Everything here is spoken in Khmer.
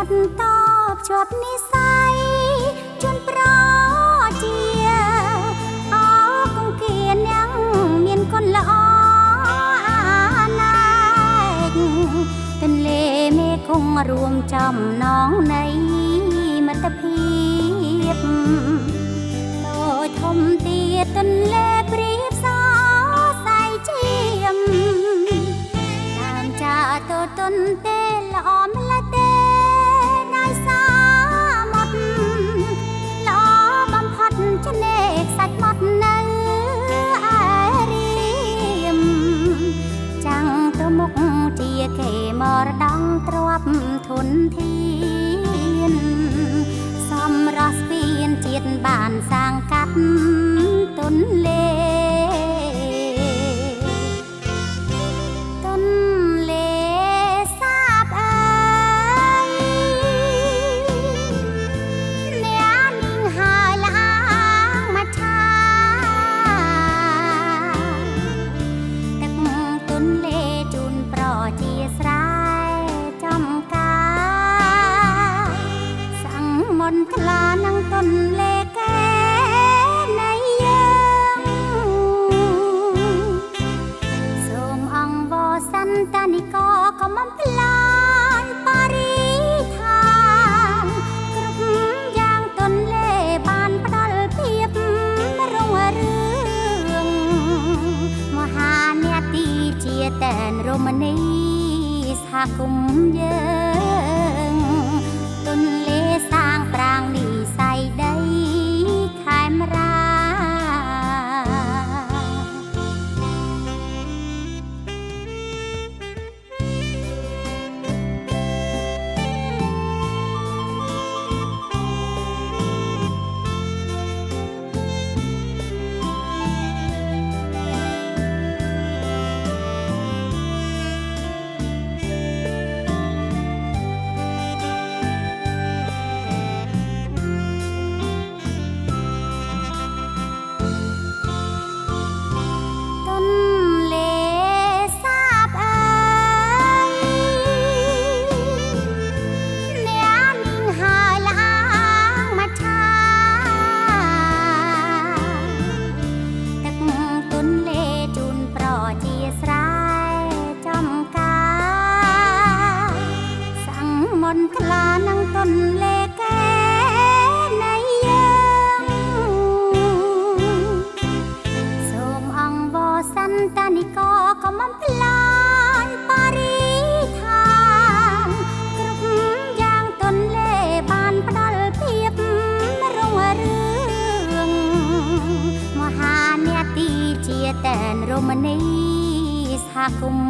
ดตอบชอบนิสัยจนប្រជាអកង្គៀនยังមានគុណល្អអាណែកទន្លេមេគង្គរួមចំណងនៃមិត្តភាពដូចធំទៀតទន្លេព្រៀបសសៃជាមតាមចាតទន្ទេល្អម្ល៉េះទេនៅសាមុទ្រល្អបំផុតច្នេកសាច់មាត់នៅឯរៀមចាំងទៅមុខជាគេមរតងទ្រពធនធានសម្រស់ស្ពានជាតិបានសាងកាត់ទន្លេសាបអើយអ្នកនាងហើយឡាងមកថាទឹកទន្លេជូនប្រជាស្រែចំការសាំងមន្តថ្លានឹងទន្លេកែនៃយើងសូមអង្គវសន្តនិកក៏មិនផ្លាញបរិស្ថានគ្រប់យ៉ាងទន្លេបានផ្ដល់ភាពរុងរឿងមហានាទីជាតែនរមណីសហគមន៍យើងទន្លេសាងប្រាងនិស័យដីខេមរាថ្លានឹងទន្លេកែនៃយើងសូមអង្គវសន្តនិកក៏មិនផ្លាញបរិស្ថានគ្រប់យ៉ាងទន្លេបានផ្ដល់ភាពរុងរឿងមហានាទីជាតែនរមណីសហគម